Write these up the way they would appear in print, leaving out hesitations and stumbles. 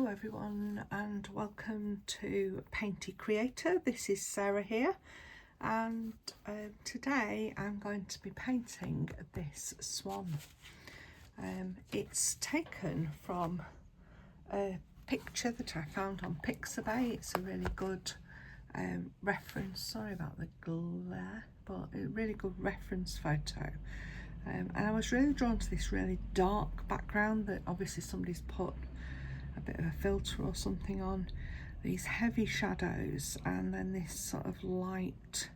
Hello everyone and welcome to Painty Creator. This is Sarah here, and today I'm going to be painting this swan. It's taken from a picture that I found on Pixabay. It's a really good reference, sorry about the glare, but a really good reference photo. And I was really drawn to this really dark background that obviously somebody's put a bit of a filter or something on, these heavy shadows, and then this sort of light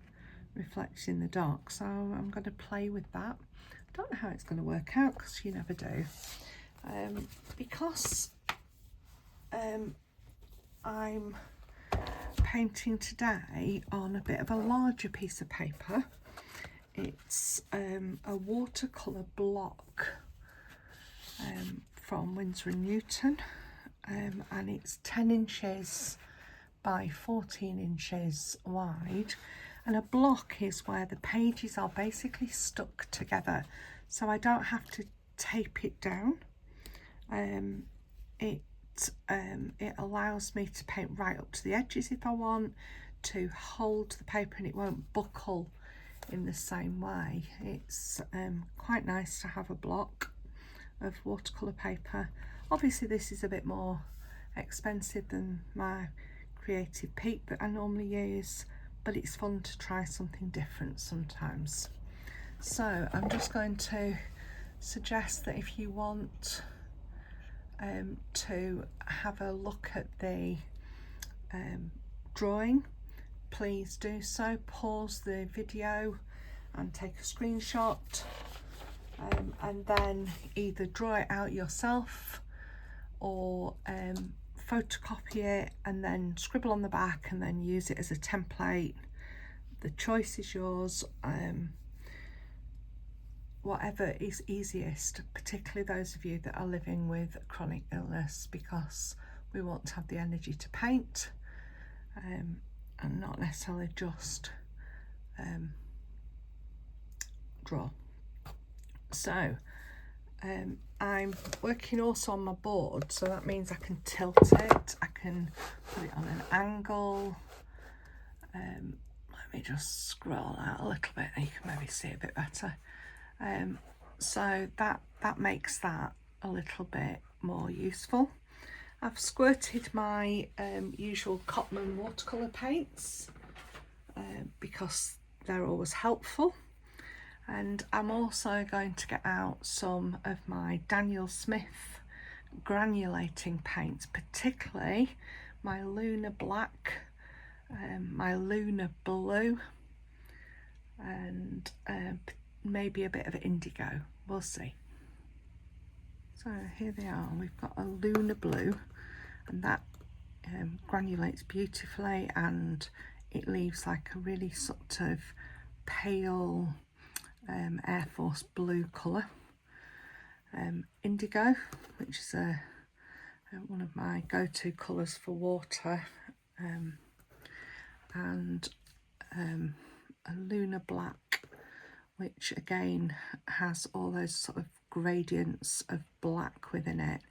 reflects in the dark. So I'm going to play with that. I don't know how it's going to work out because you never do. Because I'm painting today on a bit of a larger piece of paper. It's a watercolour block from Windsor and Newton, and it's 10 inches by 14 inches wide, and a block is where the pages are basically stuck together, so I don't have to tape it down. It allows me to paint right up to the edges if I want, to hold the paper and it won't buckle in the same way. It's quite nice to have a block of watercolour paper. Obviously this is a bit more expensive than my Creative Peak that I normally use, but it's fun to try something different sometimes. So I'm just going to suggest that if you want to have a look at the drawing, please do so. Pause the video and take a screenshot, and then either draw it out yourself or photocopy it and then scribble on the back and then use it as a template. The choice is yours. Whatever is easiest, particularly those of you that are living with chronic illness, because we want to have the energy to paint and not necessarily just draw. So I'm working also on my board, so that means I can tilt it, I can put it on an angle. Let me just scroll out a little bit and you can maybe see it a bit better. So that makes that a little bit more useful. I've squirted my usual Cotman watercolour paints because they're always helpful. And I'm also going to get out some of my Daniel Smith granulating paints, particularly my Lunar black, my Lunar blue, and maybe a bit of indigo. We'll see. So here they are. We've got a Lunar blue, and that granulates beautifully, and it leaves like a really sort of pale Air Force blue colour. Indigo, which is one of my go-to colours for water, and a Lunar black, which again has all those sort of gradients of black within it.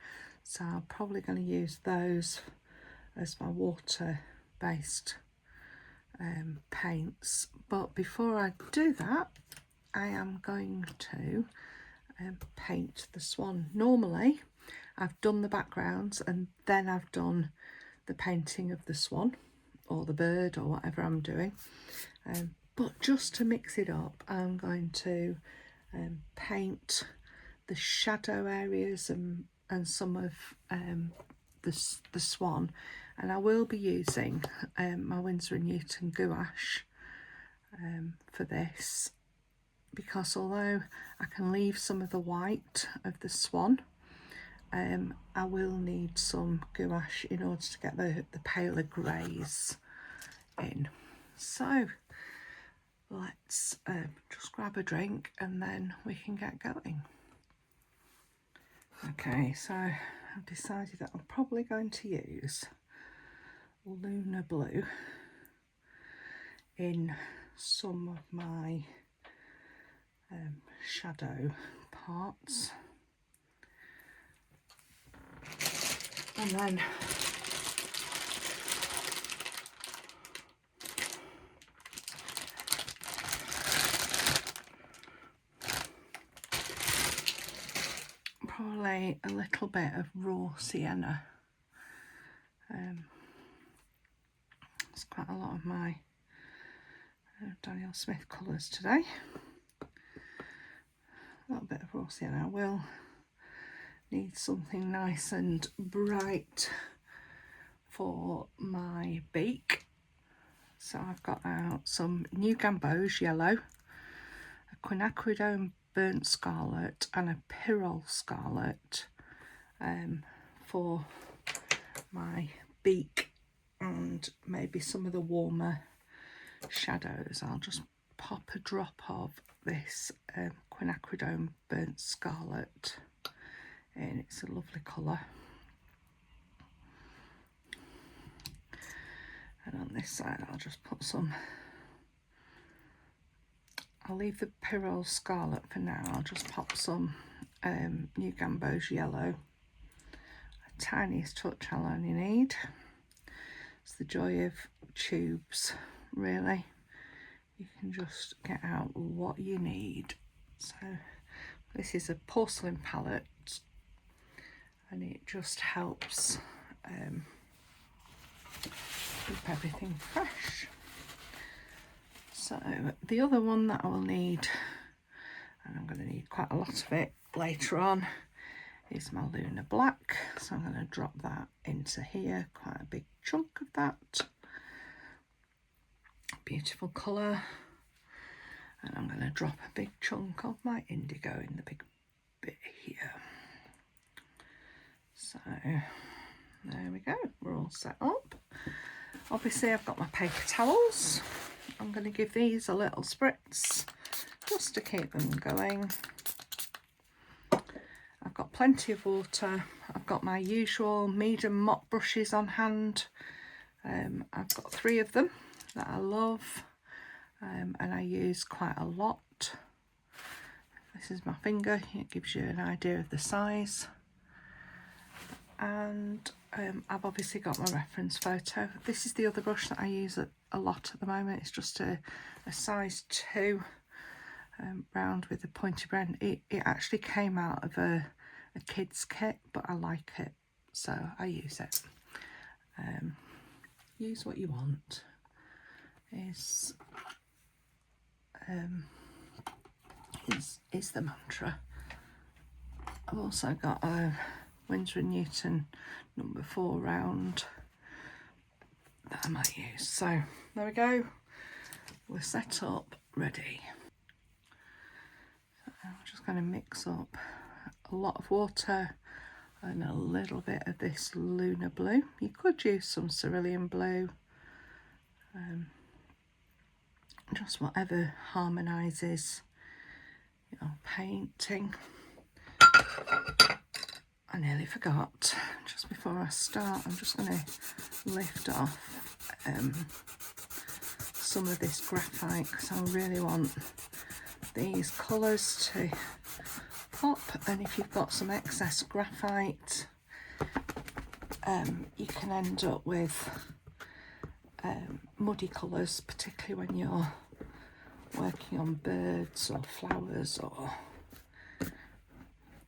So I'm probably going to use those as my water-based paints. But before I do that, I am going to paint the swan. Normally I've done the backgrounds and then I've done the painting of the swan or the bird or whatever I'm doing, but just to mix it up, I'm going to paint the shadow areas and some of the swan, and I will be using my Windsor and Newton gouache for this, because although I can leave some of the white of the swan, I will need some gouache in order to get the paler greys in. So let's just grab a drink and then we can get going. Okay, so I've decided that I'm probably going to use Lunar blue in some of my shadow parts, And then probably a little bit of raw sienna. It's quite a lot of my Daniel Smith colours today. A little bit of raw sienna. I will need something nice and bright for my beak. So I've got out some new Gamboge yellow, a quinacridone burnt scarlet and a pyrrole scarlet for my beak and maybe some of the warmer shadows. I'll just pop a drop of this quinacridone burnt scarlet in. It's a lovely colour. And on this side I'll just put some, I'll leave the pyrrole scarlet for now. I'll just pop some new Gamboge yellow. A tiniest touch I'll only need. It's the joy of tubes, really. You can just get out what you need. So this is a porcelain palette and it just helps keep everything fresh. So the other one that I will need, and I'm going to need quite a lot of it later on, is my Lunar black. So I'm going to drop that into here, quite a big chunk of that. Beautiful colour. And I'm going to drop a big chunk of my indigo in the big bit here. So there we go, we're all set up. Obviously I've got my paper towels. I'm going to give these a little spritz just to keep them going. I've got plenty of water. I've got my usual Meeden mop brushes on hand. I've got 3 of them that I love and I use quite a lot. This is my finger, it gives you an idea of the size. And I've obviously got my reference photo. This is the other brush that I use a lot at the moment. It's just a size 2 round with a pointy end. It actually came out of a kid's kit, but I like it, so I use it. Use what you want is the mantra. I've also got a Windsor and Newton number 4 round that I might use. So there we go, we're set up, ready. So I'm just going to mix up a lot of water and a little bit of this Lunar blue. You could use some cerulean blue, just whatever harmonises your painting. I nearly forgot, just before I start, I'm just going to lift off some of this graphite because I really want these colours to pop. And if you've got some excess graphite, you can end up with muddy colours, particularly when you're working on birds or flowers or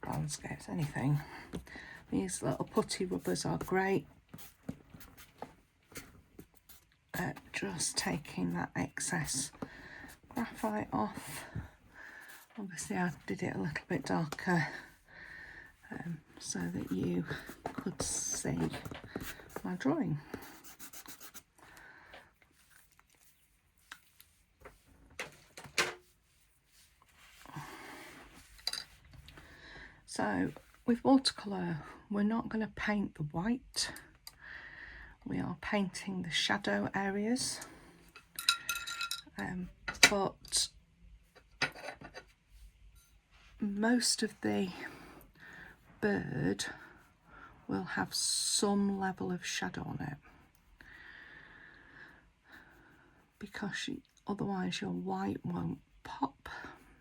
landscapes, anything. These little putty rubbers are great at just taking that excess graphite off. Obviously I did it a little bit darker so that you could see my drawing. So with watercolour, we're not going to paint the white. We are painting the shadow areas. But most of the bird will have some level of shadow on it, because otherwise your white won't pop.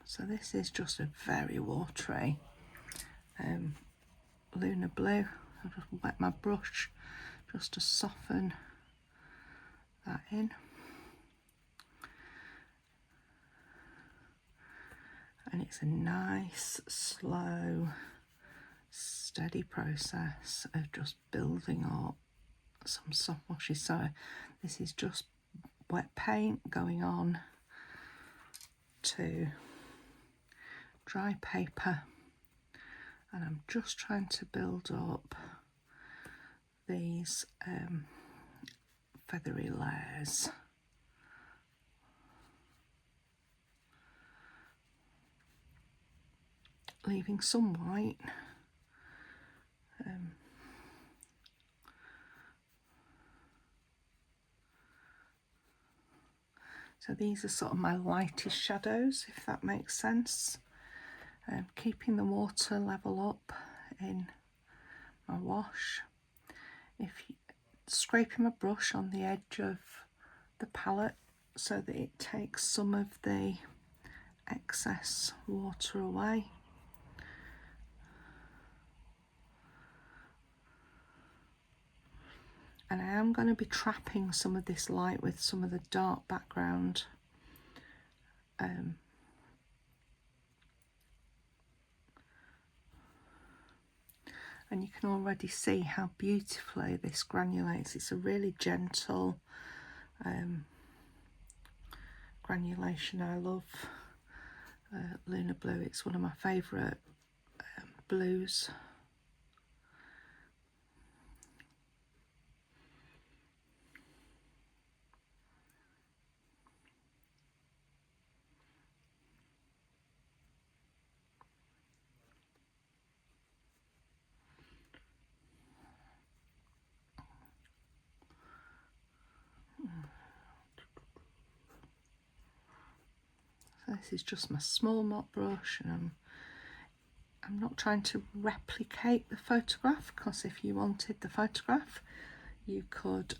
So this is just a very watery Lunar blue, I'll just wet my brush just to soften that in. And it's a nice, slow, steady process of just building up some soft washes. So this is just wet paint going on to dry paper, and I'm just trying to build up these feathery layers. Leaving some white. So these are sort of my lightest shadows, if that makes sense. Keeping the water level up in my wash. Scraping my brush on the edge of the palette so that it takes some of the excess water away. And I am going to be trapping some of this light with some of the dark background. And you can already see how beautifully this granulates. It's a really gentle granulation. I love Lunar blue. It's one of my favourite blues. So this is just my small mop brush, and I'm not trying to replicate the photograph, because if you wanted the photograph you could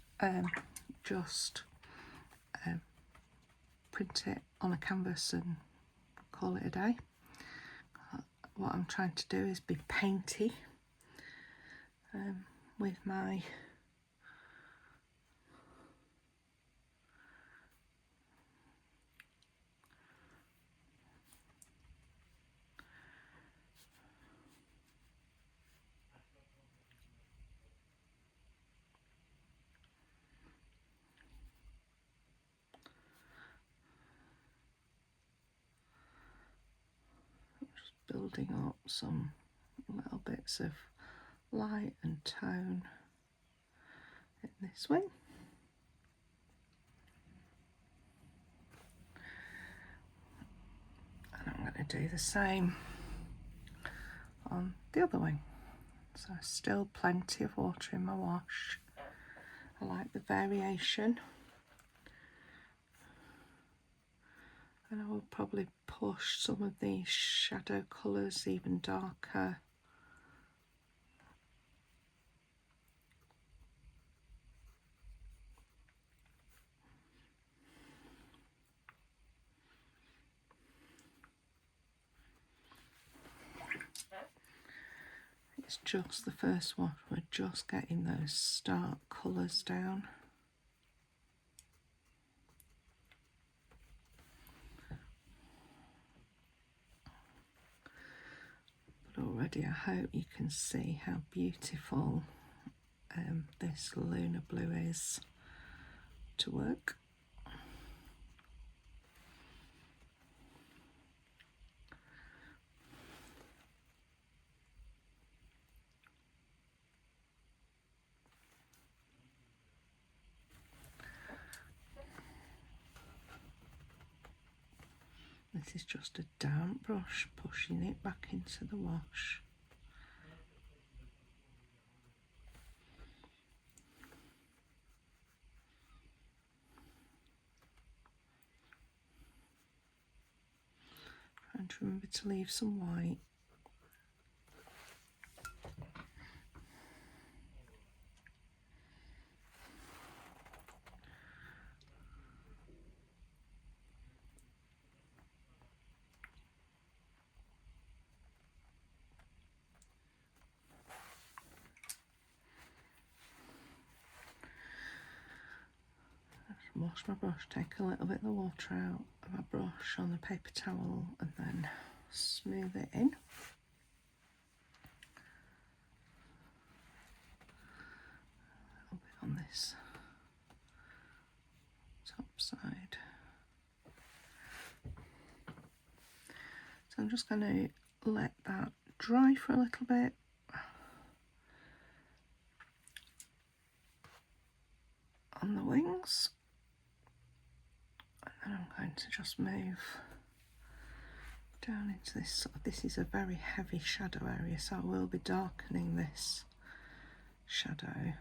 just print it on a canvas and call it a day. What I'm trying to do is be painty with my building up some little bits of light and tone in this wing. And I'm going to do the same on the other wing. So still plenty of water in my wash. I like the variation. And I will probably push some of these shadow colours even darker. It's just the first one, we're just getting those stark colours down. But already I hope you can see how beautiful this Lunar blue is to work. This is just a damp brush, pushing it back into the wash. Trying to remember to leave some white. wash my brush, take a little bit of the water out of my brush on the paper towel and then smooth it in. A little bit on this top side. So I'm just going to let that dry for a little bit. On the wings, and then I'm going to just move down into this. This is a very heavy shadow area, so I will be darkening this shadow.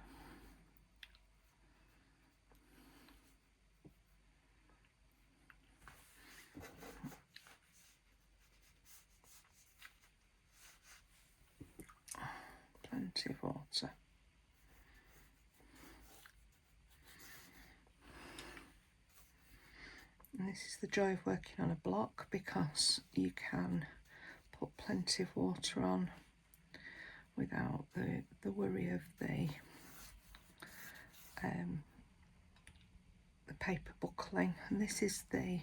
Plenty of water. And this is the joy of working on a block, because you can put plenty of water on without the worry of the paper buckling. And this is the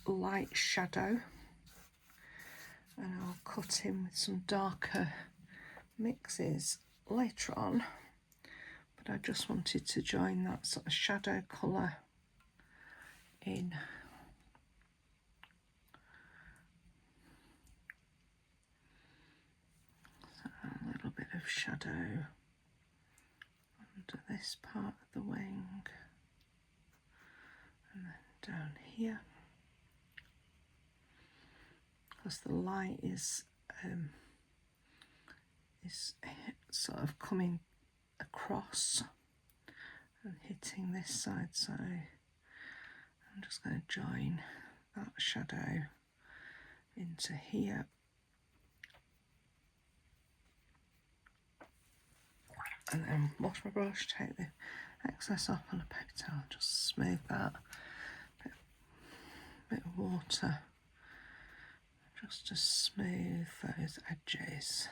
light shadow, and I'll cut in with some darker mixes later on, but I just wanted to join that sort of shadow colour in. So a little bit of shadow under this part of the wing, and then down here, because the light is sort of coming across and hitting this side, so I'm just going to join that shadow into here. And then wash my brush, take the excess off on a paper towel, just smooth that. Bit of water just to smooth those edges.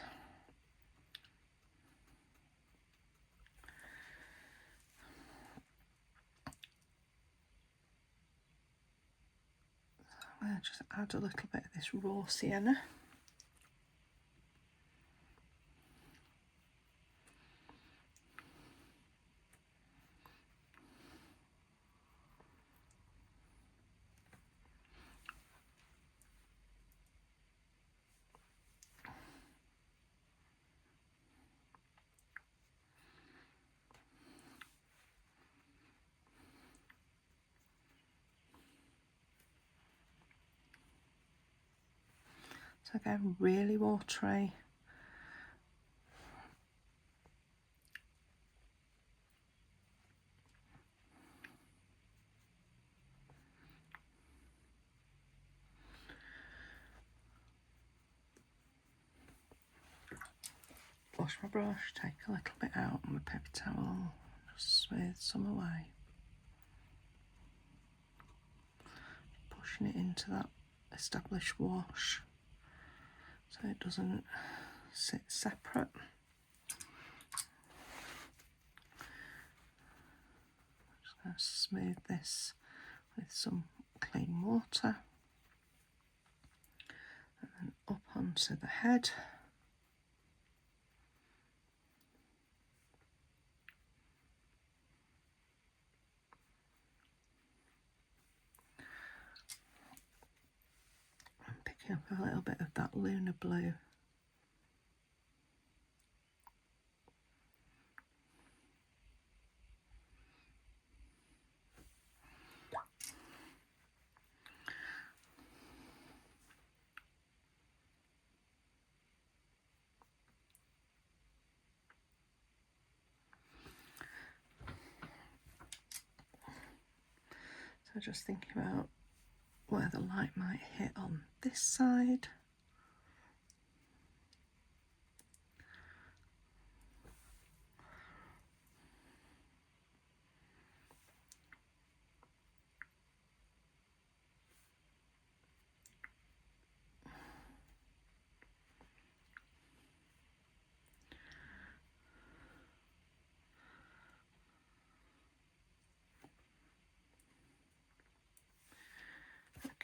I'm going to just add a little bit of this raw sienna. So again, really watery. Wash my brush, take a little bit out on the paper towel, just smooth some away. Pushing it into that established wash so it doesn't sit separate. Just going to smooth this with some clean water, and then up onto the head. And picking up a little bit of that Lunar blue. So just thinking about where the light might hit on this side.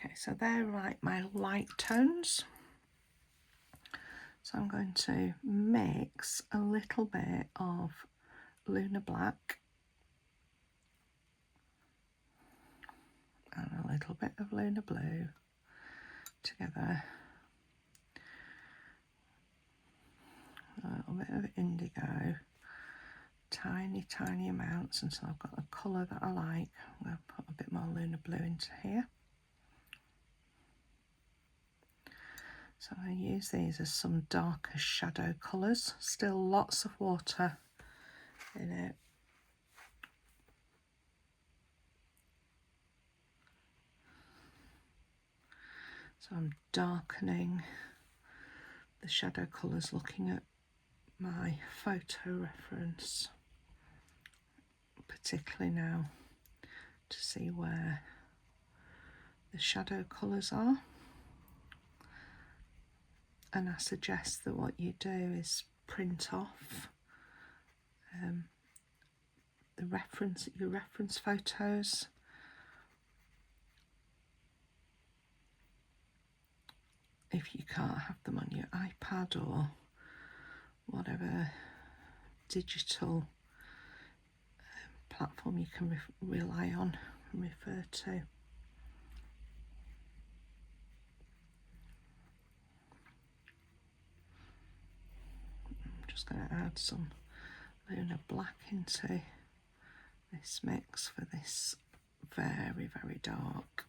Okay, so they're like my light tones. So I'm going to mix a little bit of Lunar black and a little bit of Lunar blue together. A little bit of indigo, tiny amounts until I've got the colour that I like. I'm going to put a bit more Lunar blue into here. So I'm going to use these as some darker shadow colours. Still lots of water in it. So I'm darkening the shadow colours, looking at my photo reference, particularly now, to see where the shadow colours are. And I suggest that what you do is print off your reference photos. If you can't have them on your iPad or whatever digital platform you can rely on and refer to. I'm just going to add some Lunar black into this mix for this very dark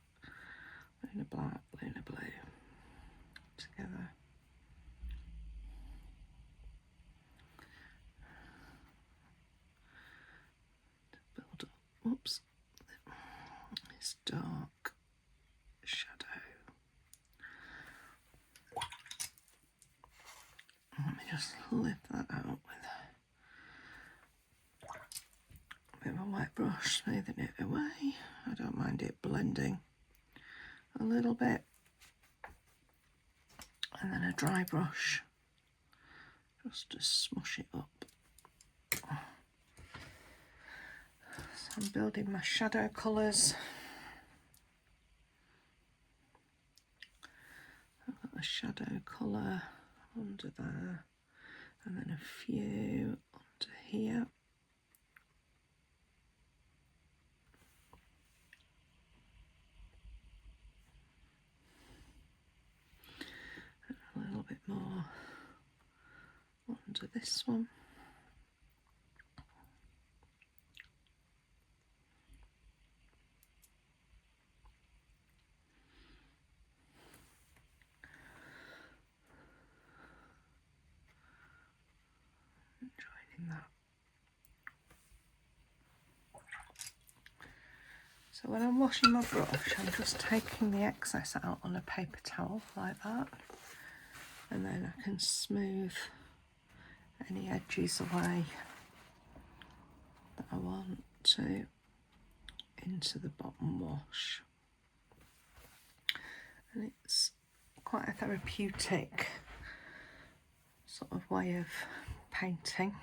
Lunar black, Lunar blue together. To build up, oops, this dark shadow. Let me just lift that out with a bit of a wet brush, smoothing it away. I don't mind it blending a little bit. And then a dry brush, just to smush it up. So I'm building my shadow colours. I've got a shadow colour under there, and then a few under here. A little bit more under this one. And joining that. So when I'm washing my brush, I'm just taking the excess out on a paper towel like that, and then I can smooth any edges away that I want to into the bottom wash. And it's quite a therapeutic sort of way of painting.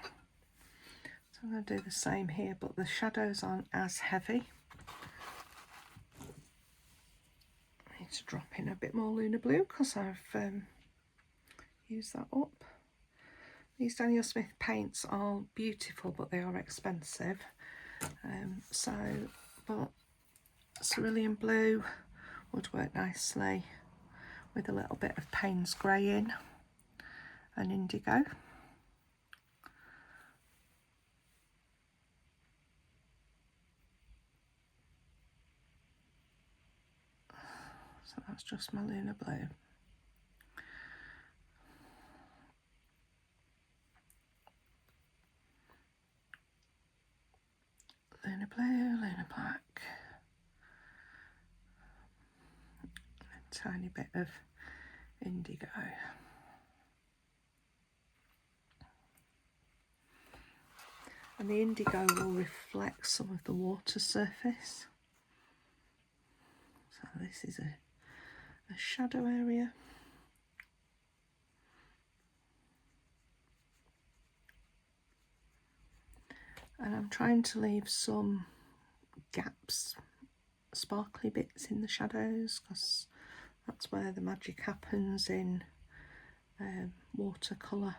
So I'm going to do the same here, but the shadows aren't as heavy. I need to drop in a bit more Lunar blue because I've used that up. These Daniel Smith paints are beautiful, but they are expensive. But cerulean blue would work nicely with a little bit of Payne's grey in and indigo. So that's just my Lunar blue. Lunar blue, Lunar black, a tiny bit of indigo. And the indigo will reflect some of the water surface. So this is a shadow area. And I'm trying to leave some gaps sparkly bits in the shadows, because that's where the magic happens in watercolour.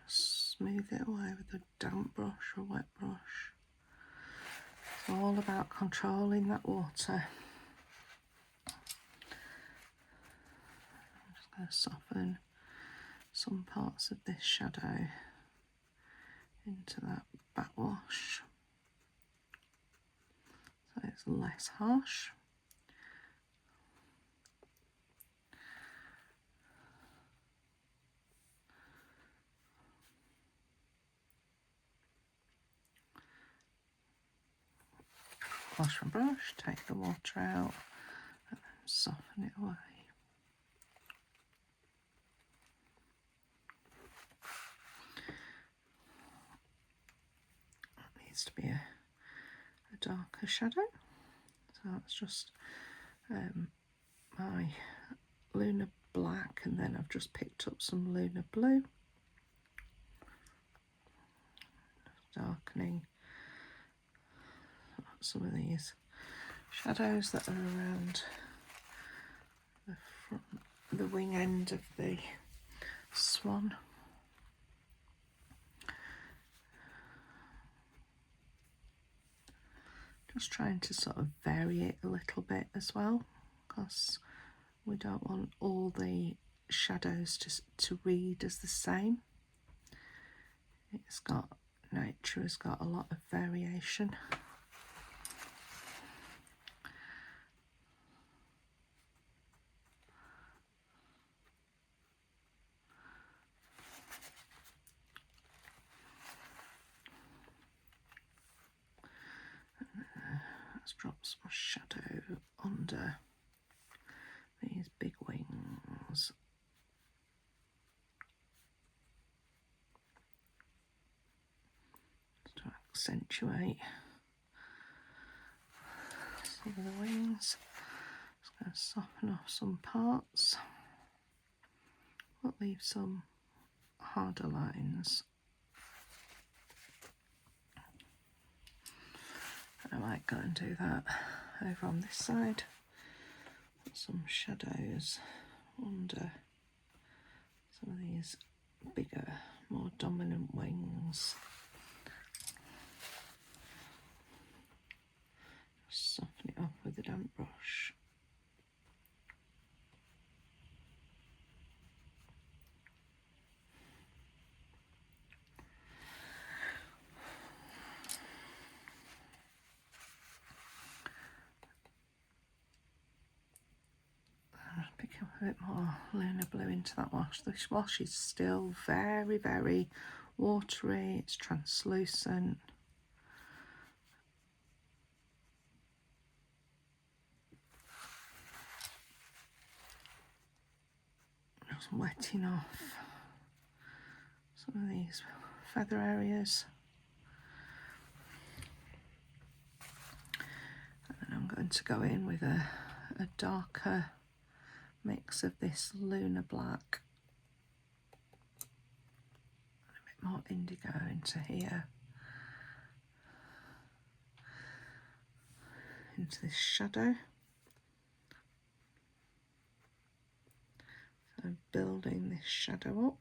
Smooth it away with a damp brush or wet brush. It's all about controlling that water. I'm just going to soften some parts of this shadow into that backwash so it's less harsh. Wash my brush, take the water out and then soften it away. It needs to be a darker shadow, so that's just my Lunar black, and then I've just picked up some Lunar blue, darkening some of these shadows that are around the front, the wing end of the Swan. Just trying to sort of vary it a little bit as well, because we don't want all the shadows to read as the same. Nature has got a lot of variation. Let's drop some shadow under these big wings. Just to accentuate some of the wings. Just going to soften off some parts, but leave some harder lines. I might go and do that over on this side. Put some shadows under some of these bigger, more dominant wings. Just soften it up with a damp brush. Pick up a bit more Lunar blue into that wash. This wash is still very, very watery. It's translucent. Just wetting off some of these feather areas. And then I'm going to go in with a darker mix of this Lunar black and a bit more indigo into here, into this shadow. So building this shadow up.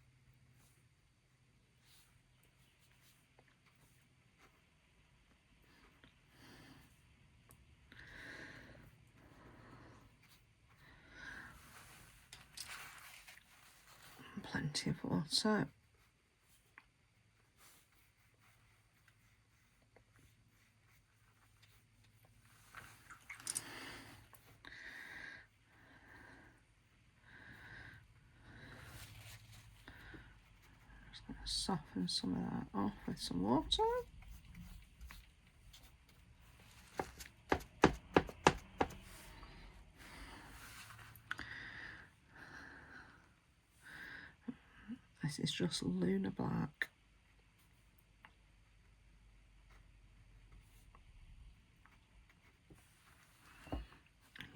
Plenty of water. Just going to soften some of that off with some water. This is just Lunar black.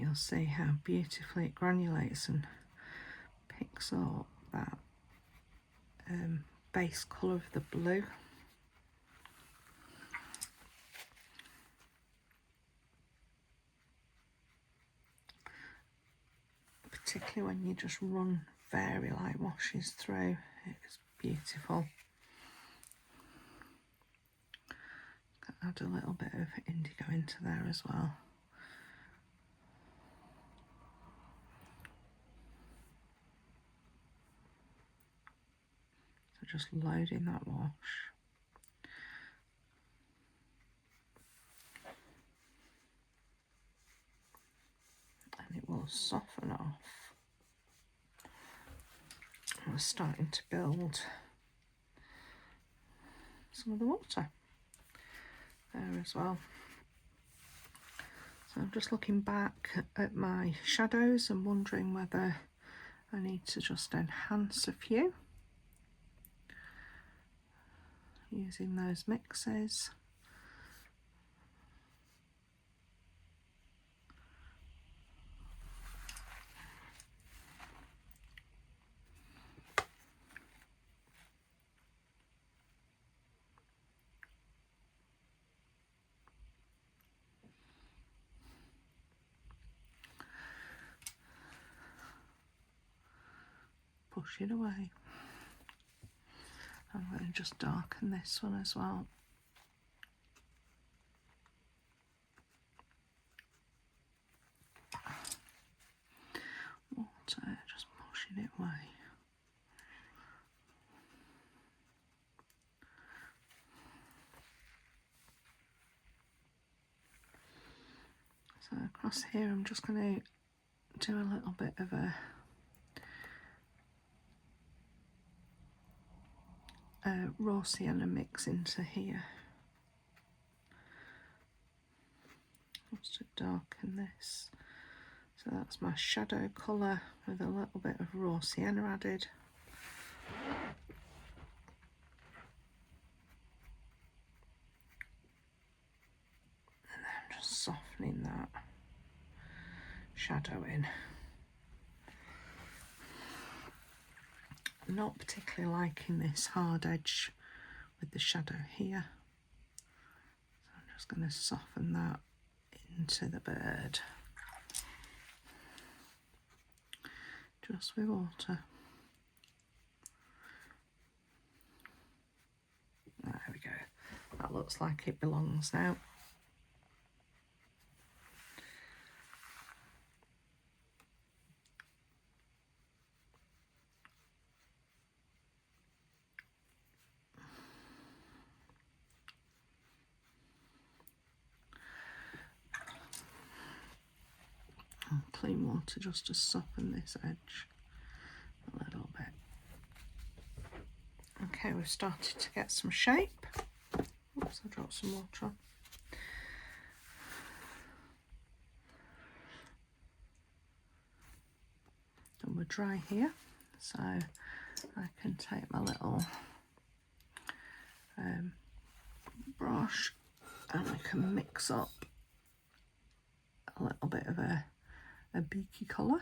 you'll see how beautifully it granulates and picks up that base colour of the blue. Particularly when you just run fairy light washes through, it's beautiful. Add a little bit of indigo into there as well. So just loading that wash. And it will soften off. We're starting to build some of the water there as well. So I'm just looking back at my shadows and wondering whether I need to just enhance a few using those mixes. Push it away. I'm going to just darken this one as well. Water, just pushing it away. So across here I'm just going to do a little bit of a raw sienna mix into here, just to darken this. So that's my shadow colour with a little bit of raw sienna added. And then I'm just softening that shadow in. I'm not particularly liking this hard edge with the shadow here. So I'm just going to soften that into the bird. Just with water. There we go. That looks like it belongs now. And clean water just to soften this edge a little bit. Okay, we've started to get some shape. Oops, I dropped some water on. And we're dry here, so I can take my little brush and I can mix up a little bit of a beaky colour.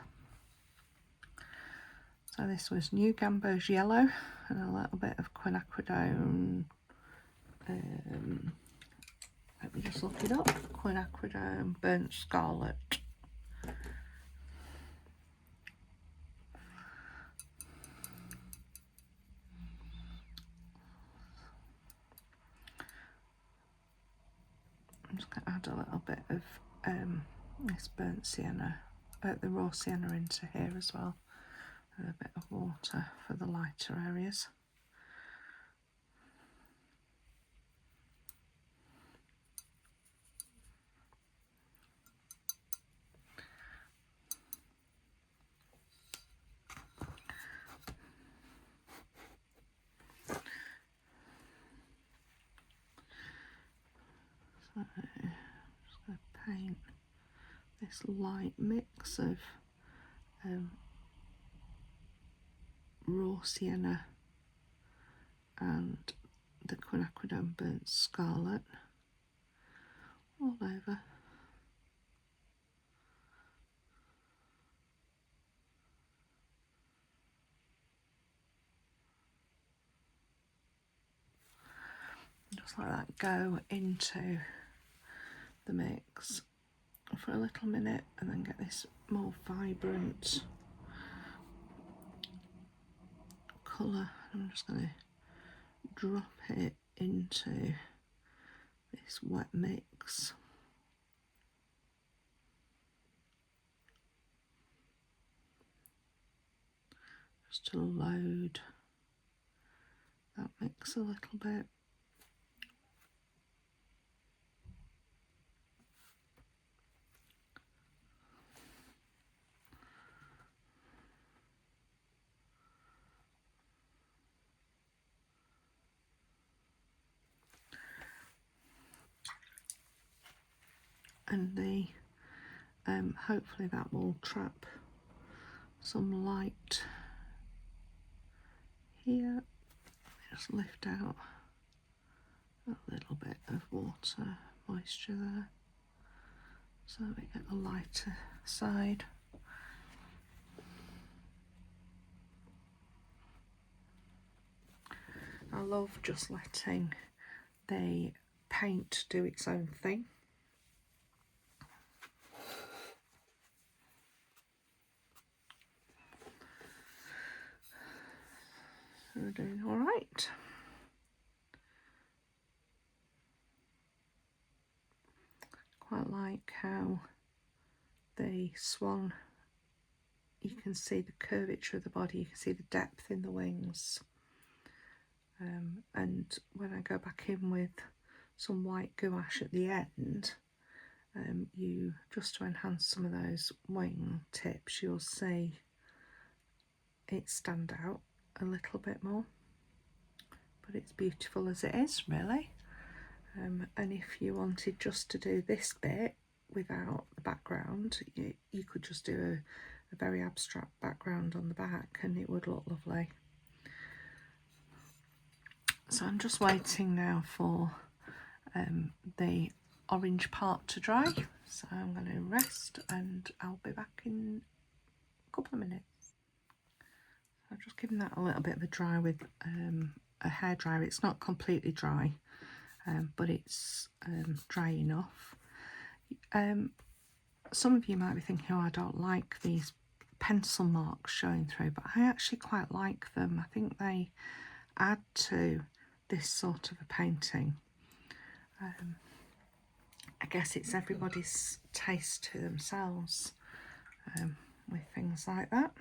So this was new Gamboge yellow and a little bit of quinacridone. Let me just look it up. Quinacridone burnt scarlet. I'm just going to add a little bit of this burnt sienna, the raw sienna into here as well. And a bit of water for the lighter areas. So I'm just going to paint this light mix of raw sienna and the quinacridone burnt scarlet all over. just like that go into the mix for a little minute and then get this more vibrant colour. I'm just going to drop it into this wet mix. Just to load that mix a little bit. And the hopefully that will trap some light here. Just lift out a little bit of water moisture there so we get a lighter side. I love just letting the paint do its own thing. So we're doing all right. Quite like how the swan, you can see the curvature of the body, you can see the depth in the wings. And when I go back in with some white gouache at the end, you just to enhance some of those wing tips, you'll see it stand out a little bit more. But it's beautiful as it is, really. And if you wanted just to do this bit without the background, you could just do a very abstract background on the back and it would look lovely. So I'm just waiting now for the orange part to dry. So I'm going to rest and I'll be back in a couple of minutes. So I've just given that a little bit of a dry with a hairdryer. It's not completely dry, but it's dry enough. Some of you might be thinking, oh, I don't like these pencil marks showing through, but I actually quite like them. I think they add to this sort of a painting. I guess it's everybody's taste to themselves with things like that.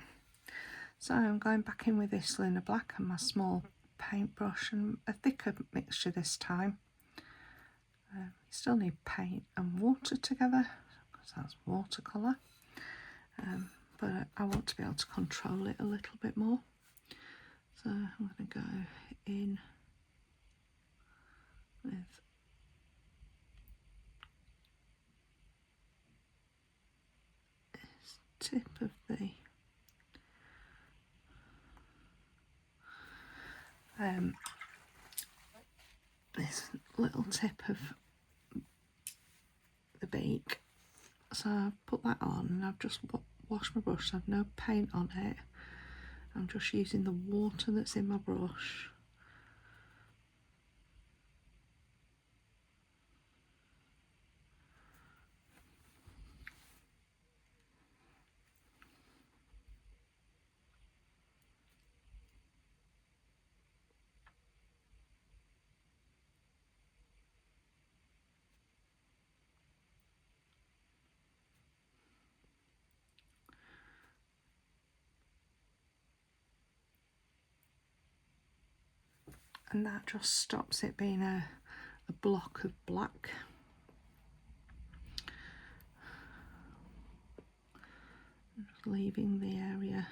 So I'm going back in with this Lunar black and my small paintbrush and a thicker mixture this time. You still need paint and water together because that's watercolour, but I want to be able to control it a little bit more. So I'm going to go in with this tip of the this little tip of the beak. So I've put that on and I've just washed my brush, so I've no paint on it. I'm just using the water that's in my brush. And that just stops it being a block of black. Just leaving the area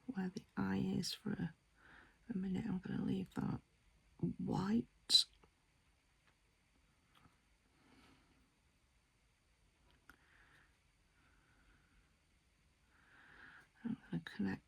where the eye is for a minute. I'm going to leave that white. I'm going to connect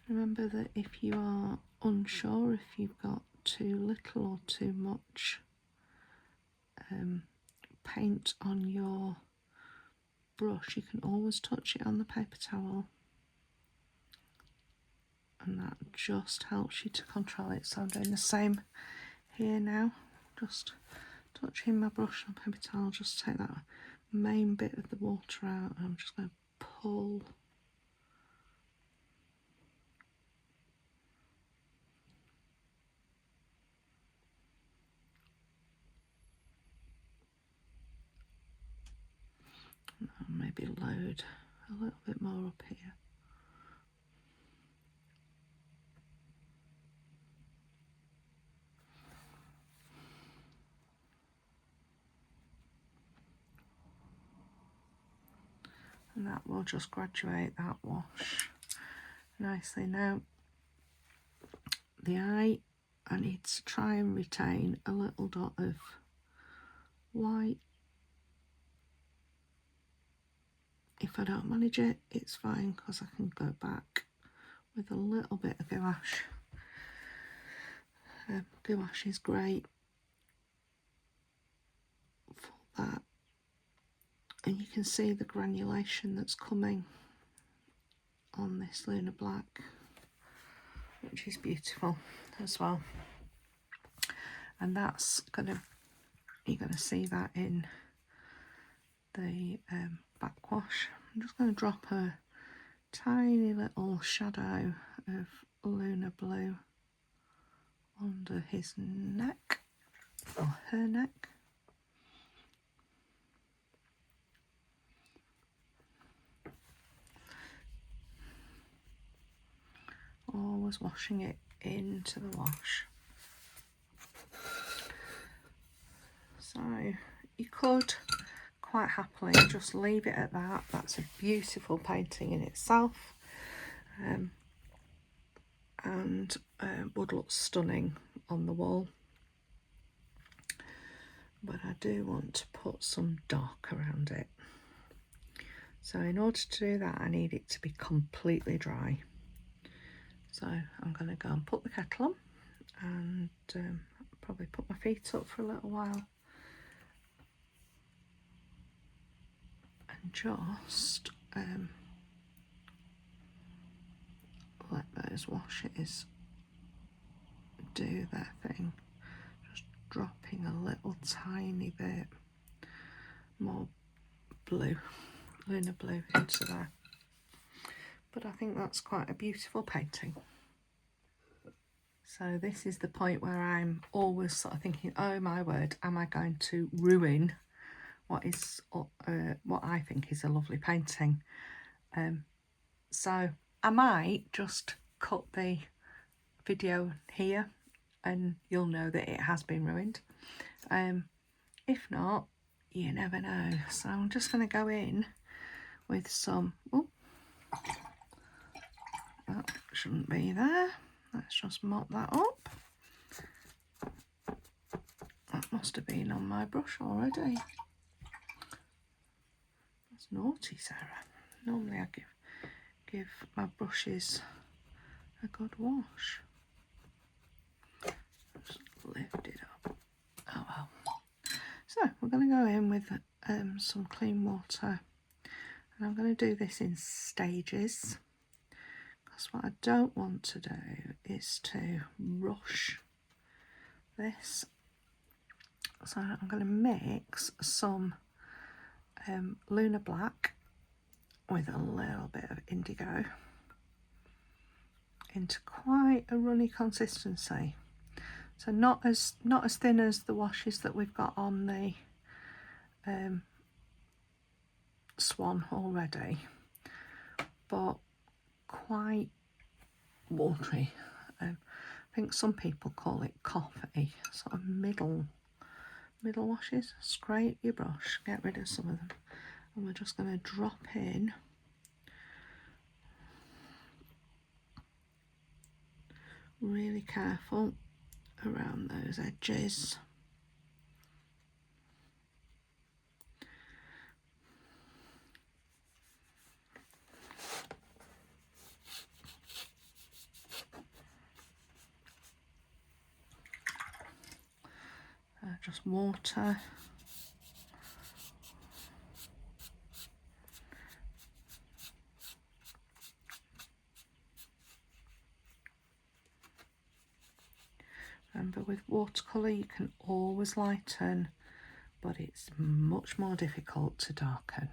remember that if you are unsure if you've got too little or too much paint on your brush, you can always touch it on the paper towel, and that just helps you to control it. So I'm doing the same here now, just touching my brush on paper towel, just take that main bit of the water out, and I'm just going to pull. And maybe load a little bit more up here. And that will just graduate that wash nicely. Now, the eye, I need to try and retain a little dot of white. If I don't manage it, it's fine, because I can go back with a little bit of gouache. Gouache is great for that. And you can see the granulation that's coming on this Lunar Black, which is beautiful as well. And that's you're gonna see that in the backwash. I'm just going to drop a tiny little shadow of Lunar Blue under his neck, or her neck. Always washing it into the wash. So you could quite happily just leave it at that. That's a beautiful painting in itself, and would look stunning on the wall. But I do want to put some dark around it. So in order to do that, I need it to be completely dry. So I'm going to go and put the kettle on, and probably put my feet up for a little while, and just let those washes do their thing. Just dropping a little tiny bit more blue, Lunar Blue, into there. But I think that's quite a beautiful painting. So this is the point where I'm always sort of thinking, oh my word, am I going to ruin what is what I think is a lovely painting? So I might just cut the video here and you'll know that it has been ruined. If not, you never know. So I'm just going to go in with some, oh, that shouldn't be there. Let's just mop that up. That must have been on my brush already. That's naughty, Sarah. Normally I give my brushes a good wash. Just lift it up. Oh well. So we're going to go in with some clean water, and I'm going to do this in stages, because what I don't want to do is to rush this. So I'm going to mix some Lunar Black with a little bit of Indigo into quite a runny consistency. So not as thin as the washes that we've got on the Swan already, but quite watery. I think some people call it coffee, sort of middle washes. Scrape your brush, get rid of some of them, and we're just going to drop in really careful around those edges. just water. Remember, with watercolour you can always lighten, but it's much more difficult to darken.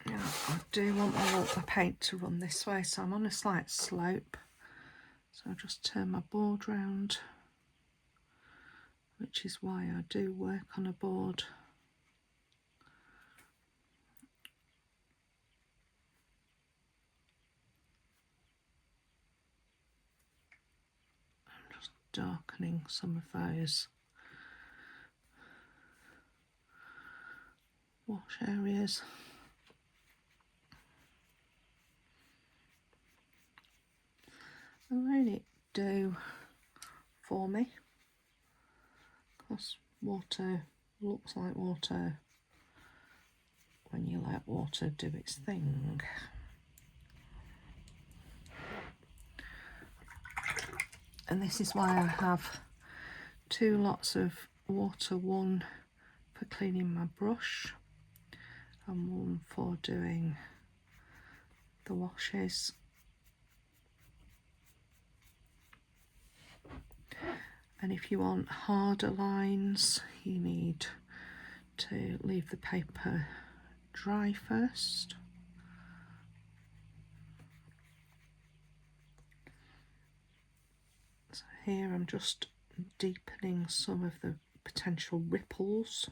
Now, I do want my paint to run this way, so I'm on a slight slope. So I'll just turn my board round, which is why I do work on a board. I'm just darkening some of those wash areas. And let it do for me, because water looks like water when you let water do its thing. And this is why I have 2 lots of water, one for cleaning my brush and one for doing the washes. And if you want harder lines, you need to leave the paper dry first. So here I'm just deepening some of the potential ripples.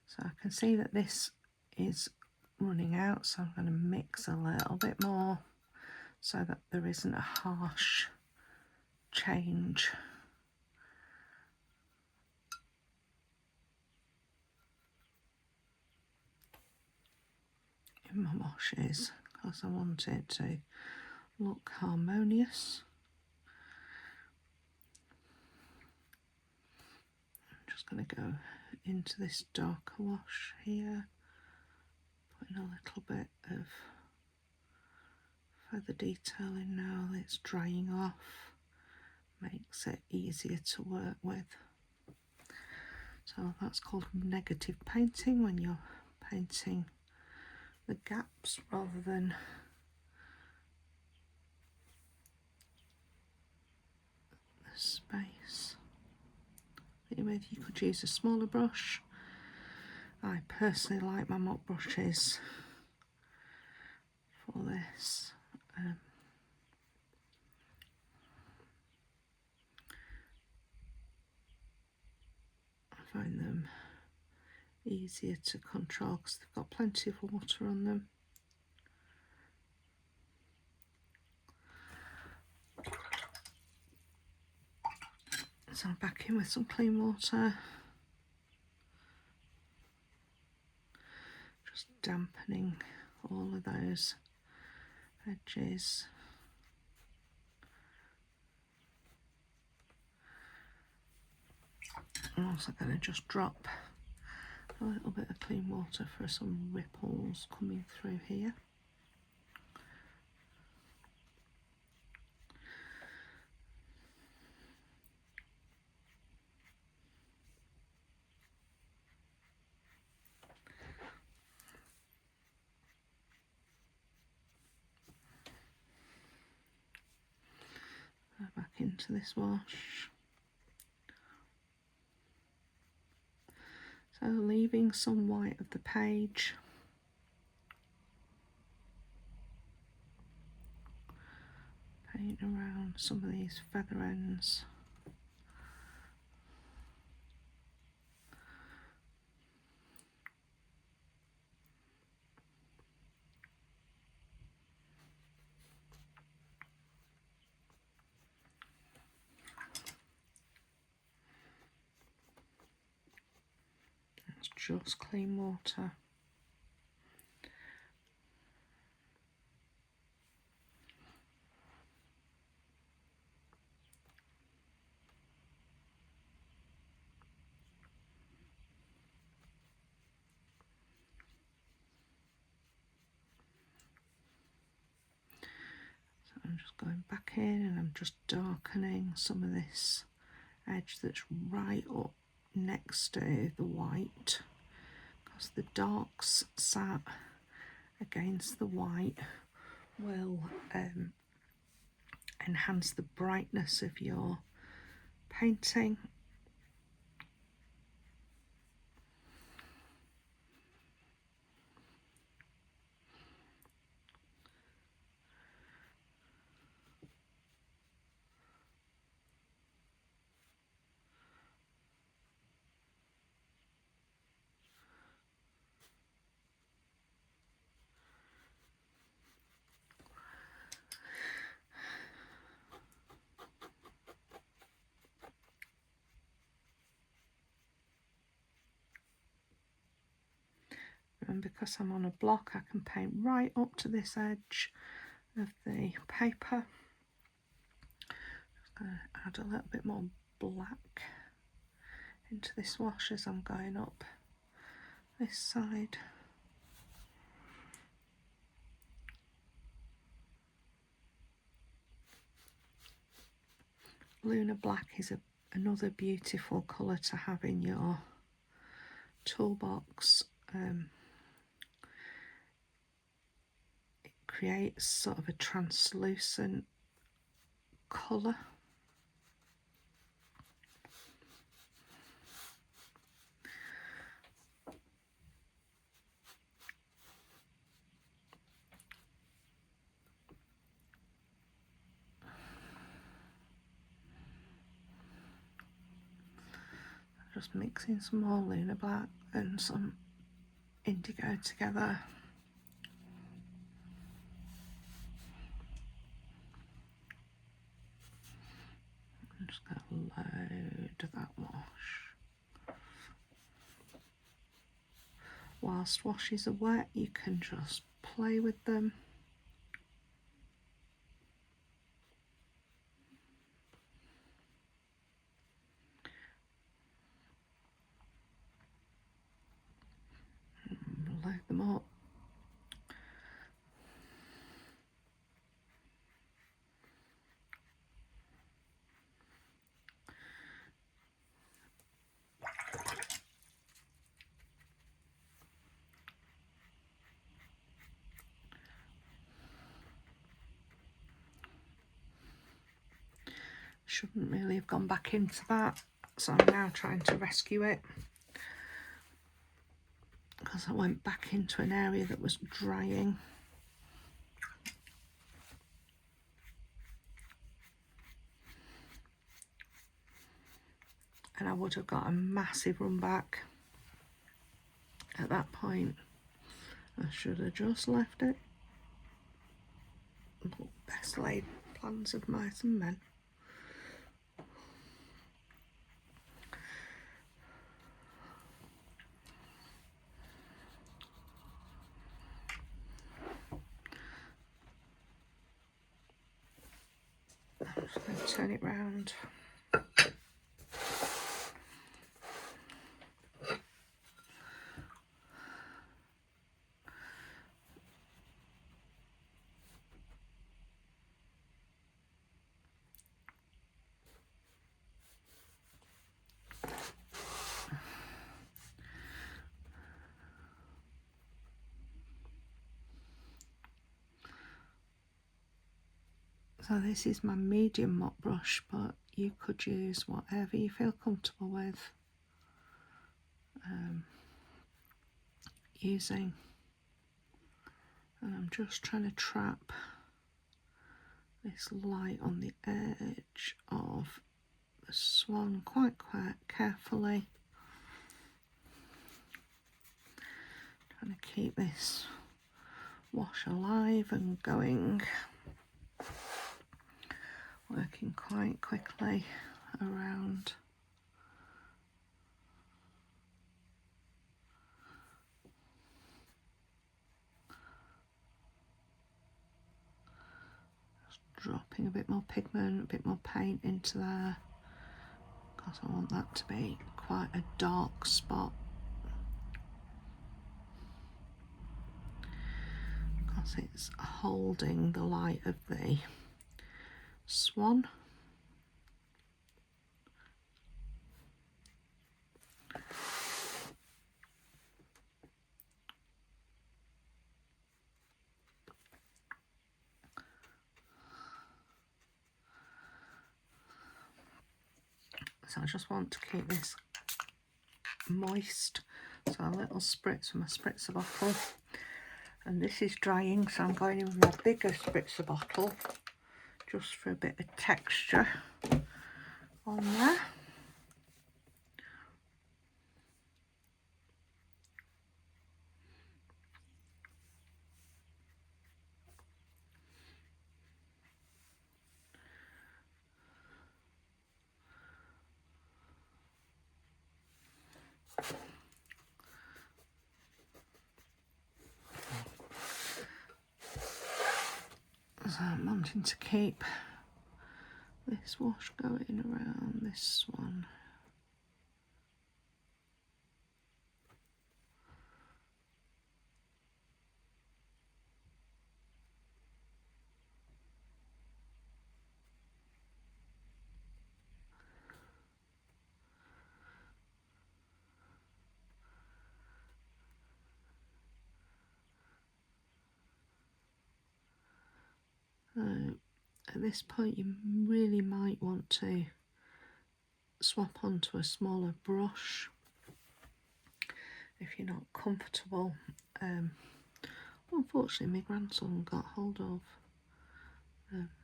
So I can see that this is running out, so I'm going to mix a little bit more so that there isn't a harsh change. In my washes, because I want it to look harmonious. I'm just going to go into this darker wash here, putting a little bit of feather detail in now that it's drying off, makes it easier to work with. So that's called negative painting, when you're painting the gaps rather than the space. Anyway, you could use a smaller brush. I personally like my mop brushes for this. I find them easier to control because they've got plenty of water on them. So I'm back in with some clean water, just dampening all of those edges. I'm also going to just drop a little bit of clean water for some ripples coming through here. Back into this wash. So leaving some white of the page. Paint around some of these feather ends. just clean water. So I'm just going back in and I'm just darkening some of this edge that's right up next to the white, because the darks sat against the white will enhance the brightness of your painting. And because I'm on a block, I can paint right up to this edge of the paper. Just going to add a little bit more black into this wash as I'm going up this side. Lunar black is another beautiful colour to have in your toolbox. It creates sort of a translucent colour. Just mixing some more Lunar black and some Indigo together. I'm just going to load that wash. Whilst washes are wet, you can just play with them. Load them up. Shouldn't really have gone back into that, so I'm now trying to rescue it, because I went back into an area that was drying. And I would have got a massive run back at that point. I should have just left it. Best laid plans of mice and men. I'm just going to turn it round. So this is my medium mop brush, but you could use whatever you feel comfortable with using. And I'm just trying to trap this light on the edge of the swan quite carefully. Trying to keep this wash alive and going. Working quite quickly around. dropping a bit more pigment, a bit more paint into there, because I want that to be quite a dark spot, because it's holding the light of the swan. So I just want to keep this moist, so a little spritz from a spritzer bottle, and this is drying, so I'm going in with my bigger spritzer bottle just for a bit of texture on there. So I'm wanting to keep this wash going around this one. At this point you really might want to swap onto a smaller brush if you're not comfortable. Unfortunately my grandson got hold of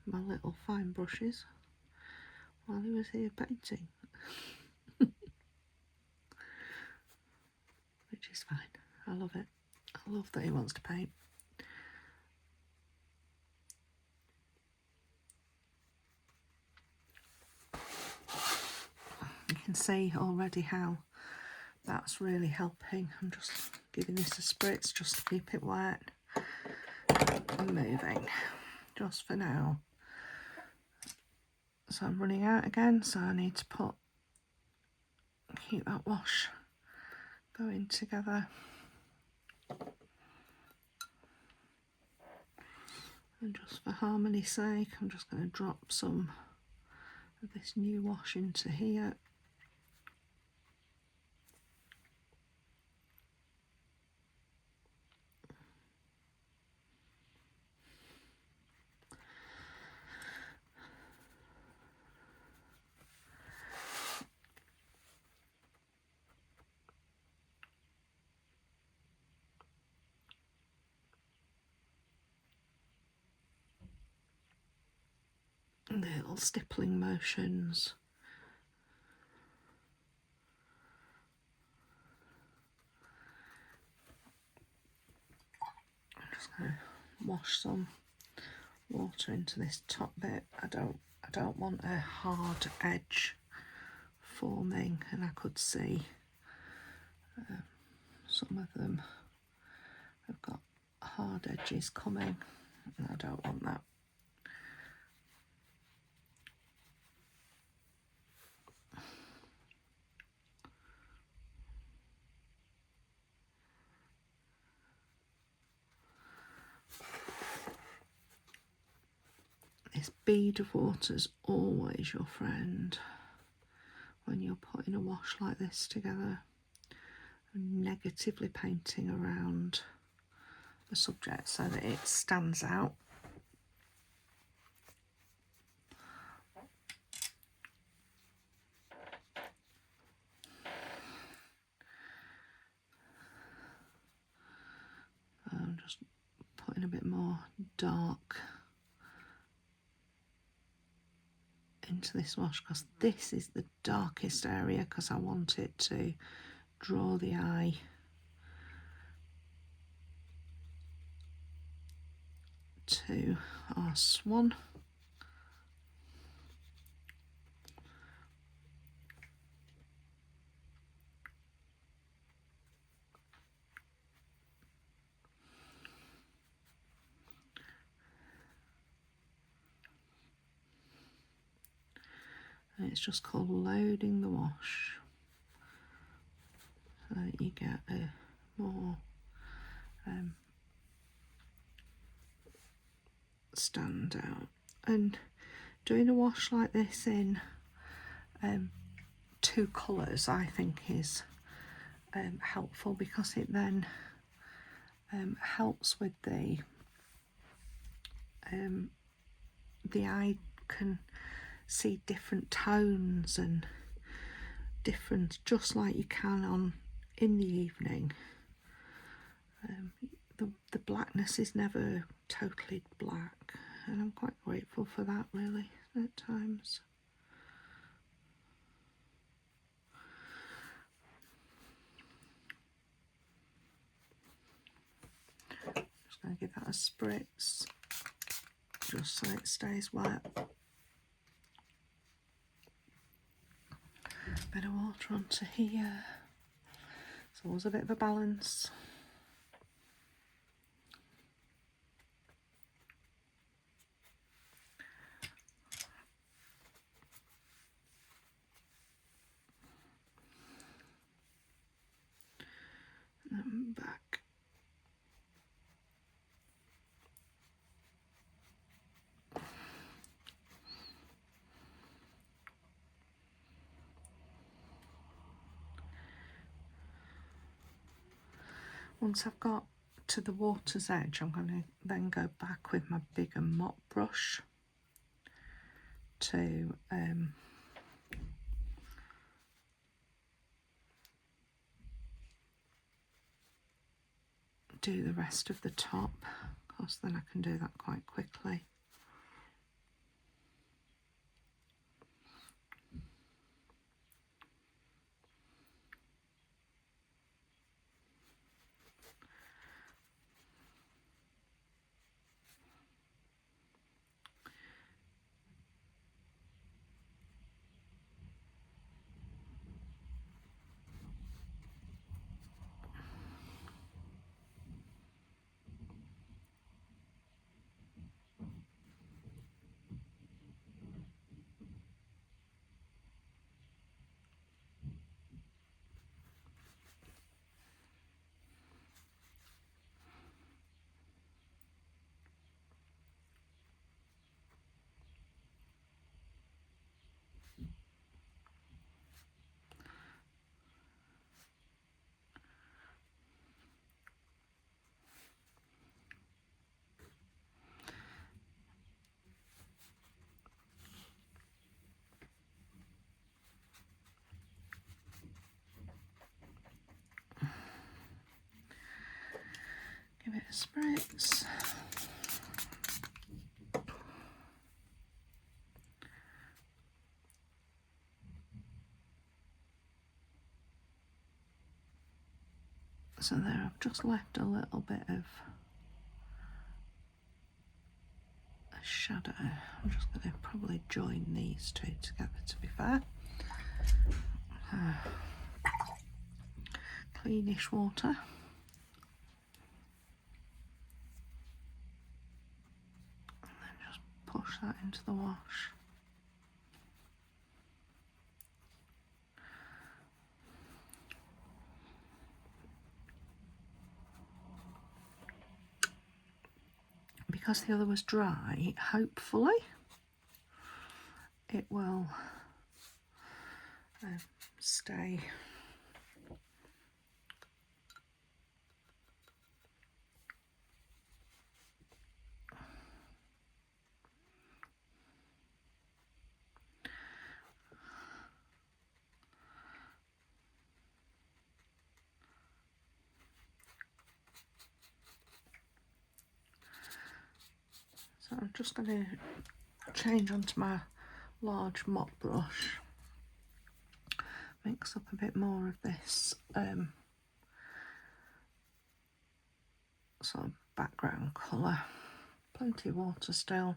my little fine brushes while he was here painting, which is fine. I love it. I love that he wants to paint. You can see already how that's really helping. I'm just giving this a spritz just to keep it wet and moving just for now. So I'm running out again, so I need to keep that wash going together. And just for harmony's sake, I'm just going to drop some of this new wash into here. And the little stippling motions. I'm just going to wash some water into this top bit. I don't want a hard edge forming, and I could see some of them have got hard edges coming, and I don't want that. This bead of water is always your friend when you're putting a wash like this together and negatively painting around the subject so that it stands out. I'm just putting a bit more dark into this wash because this is the darkest area, because I want it to draw the eye to our swan. and it's just called loading the wash, so that you get a more stand out. And doing a wash like this in two colours I think is helpful, because it then helps with the eye can see different tones and different, just like you can on in the evening. The blackness is never totally black, and I'm quite grateful for that really at times. Just going to give that a spritz just so it stays wet. Bit of water onto here. It's always a bit of a balance. And back. Once I've got to the water's edge, I'm going to then go back with my bigger mop brush to do the rest of the top, because then I can do that quite quickly. Give it a spritz. So there, I've just left a little bit of a shadow. I'm just going to probably join these two together, to be fair. Cleanish water. Push that into the wash. Because the other was dry, hopefully it will stay. So I'm just going to change onto my large mop brush, mix up a bit more of this sort of background colour, plenty of water still.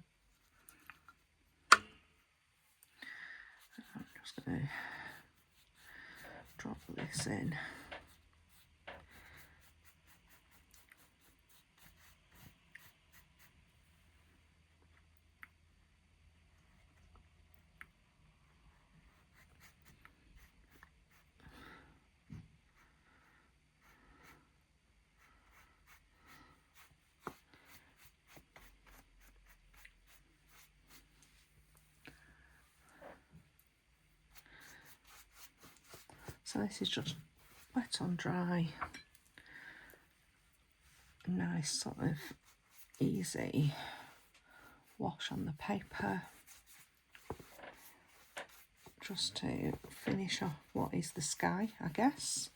I'm just going to drop this in. So this is just wet on dry, nice sort of easy wash on the paper, just to finish off what is the sky, I guess.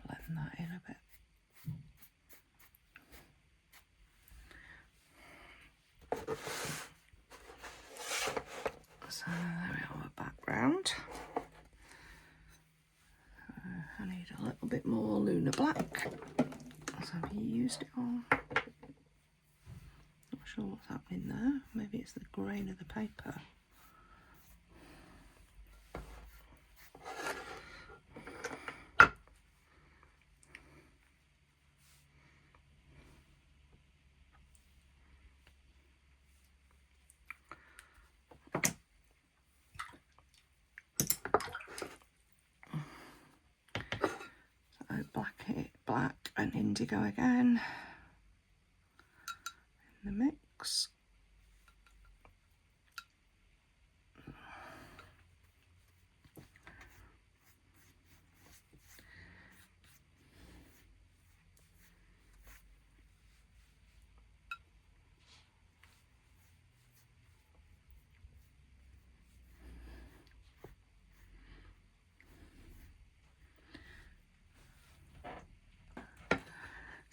Blend that in a bit. So there we are, background. I need a little bit more Lunar black. So have you used it all? Not sure what's happening there. Maybe it's the grain of the paper. Black and indigo again in the mix.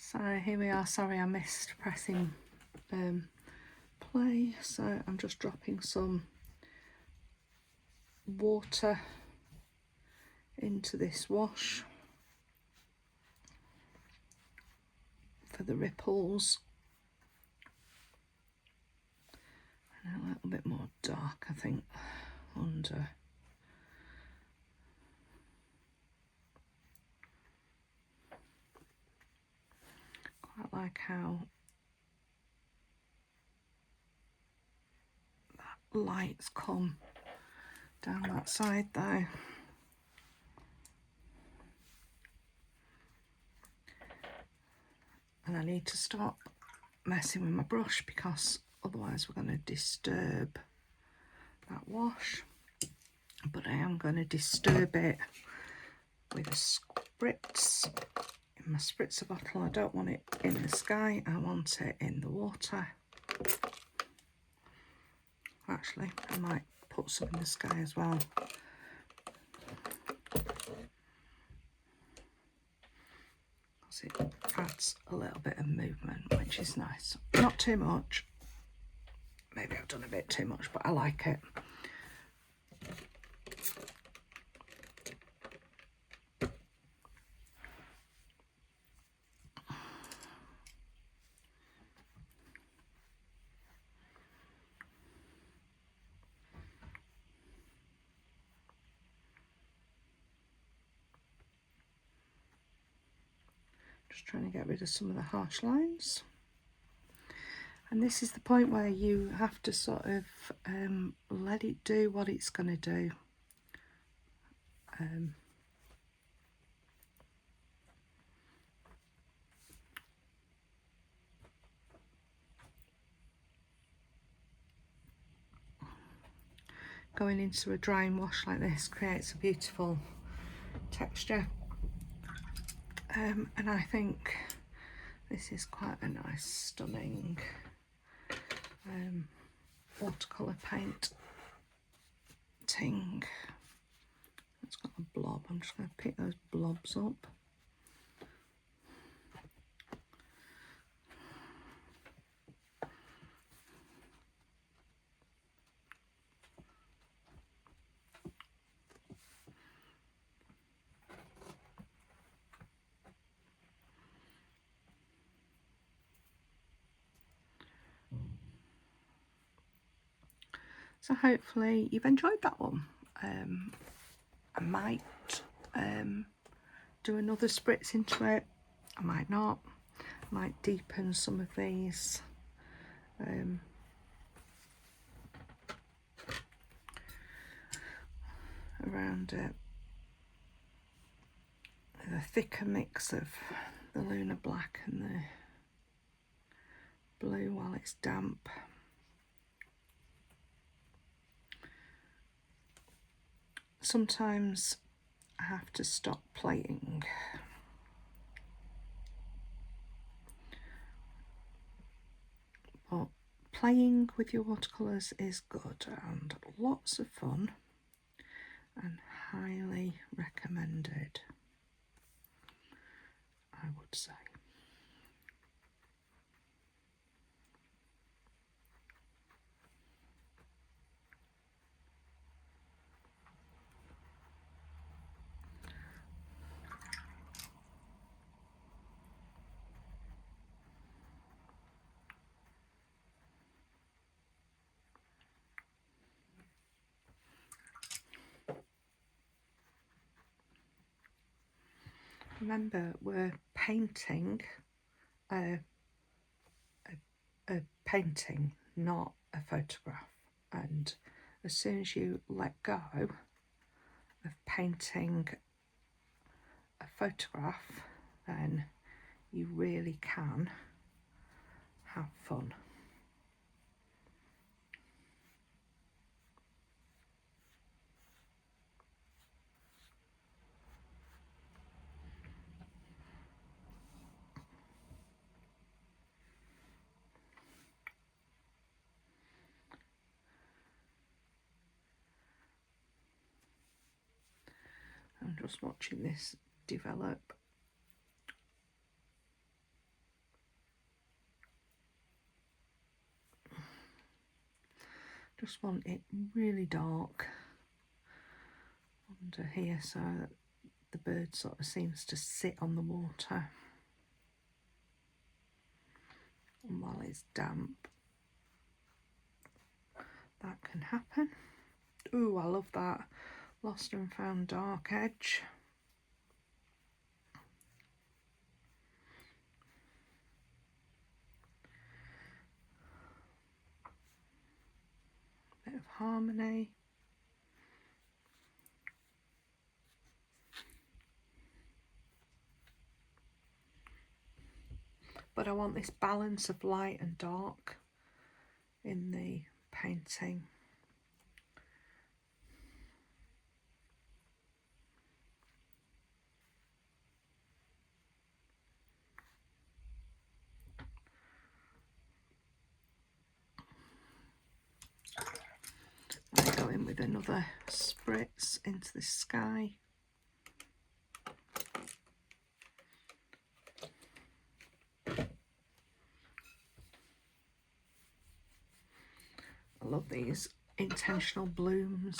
So here we are. Sorry I missed pressing play, so I'm just dropping some water into this wash for the ripples, and a little bit more dark I think under. Quite like how that light's come down that side though. And I need to stop messing with my brush because otherwise we're going to disturb that wash. But I am going to disturb it with a spritz. In my spritzer bottle, I don't want it in the sky, I want it in the water. Actually, I might put some in the sky as well. Because it adds a little bit of movement, which is nice. Not too much. Maybe I've done a bit too much, but I like it. Just trying to get rid of some of the harsh lines. And this is the point where you have to sort of let it do what it's going to do. Going into a drying wash like this creates a beautiful texture. And I think this is quite a nice, stunning watercolour paint ting. It's got a blob. I'm just going to pick those blobs up. So hopefully you've enjoyed that one. I might do another spritz into it. I might not. I might deepen some of these. Around it. The thicker mix of the Lunar black and the blue while it's damp. sometimes I have to stop playing. But playing with your watercolours is good and lots of fun and highly recommended, I would say. Remember, we're painting a painting, not a photograph. And as soon as you let go of painting a photograph, then you really can have fun. I'm just watching this develop. Just want it really dark under here so that the bird sort of seems to sit on the water. And while it's damp, that can happen. Ooh, I love that lost and found dark edge. Bit of harmony. But I want this balance of light and dark in the painting. I go in with another spritz into the sky. I love these intentional blooms.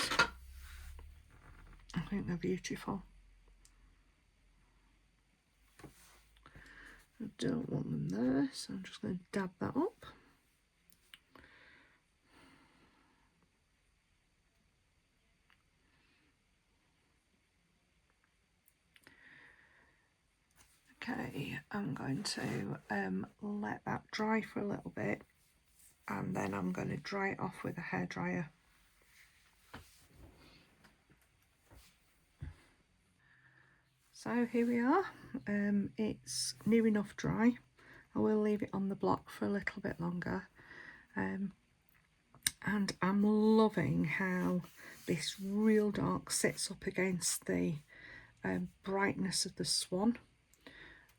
I think they're beautiful. I don't want them there, so I'm just going to dab that up. Okay, I'm going to let that dry for a little bit, and then I'm going to dry it off with a hairdryer. So here we are. It's near enough dry. I will leave it on the block for a little bit longer. And I'm loving how this real dark sits up against the brightness of the swan.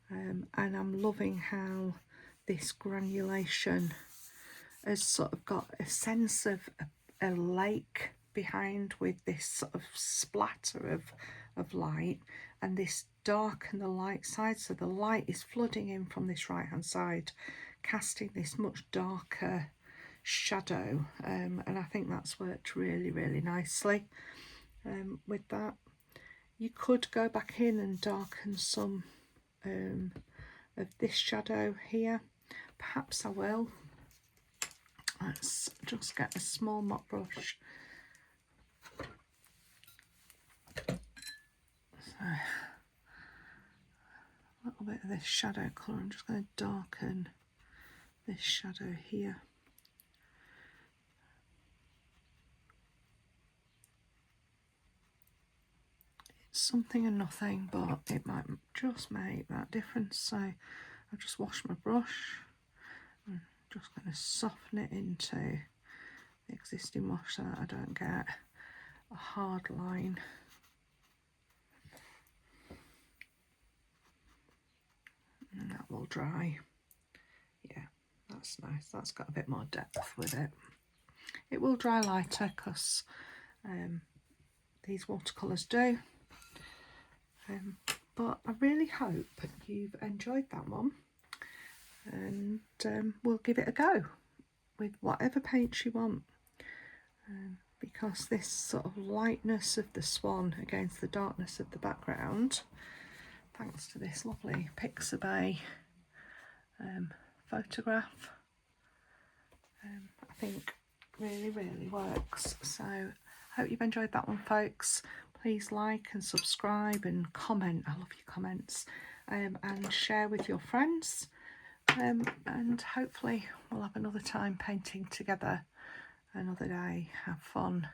And I'm loving how this granulation has sort of got a sense of a lake behind, with this sort of splatter of light, and this dark and the light side. So the light is flooding in from this right hand side, casting this much darker shadow, and I think that's worked really, really nicely with that. You could go back in and darken some of this shadow here. Perhaps I will. Let's just get a small mop brush. So, a little bit of this shadow colour. I'm just going to darken this shadow here. It's something and nothing, but it might just make that difference. So I'll just wash my brush. I'm just going to soften it into the existing wash so that I don't get a hard line. And that will dry. Yeah, that's nice. That's got a bit more depth with it. It will dry lighter because these watercolours do. But I really hope you've enjoyed that one, and we'll give it a go with whatever paints you want, because this sort of lightness of the swan against the darkness of the background, thanks to this lovely Pixabay photograph, I think really works. So I hope you've enjoyed that one, folks. Please like and subscribe and comment. I love your comments, and share with your friends, and hopefully we'll have another time painting together another day. Have fun.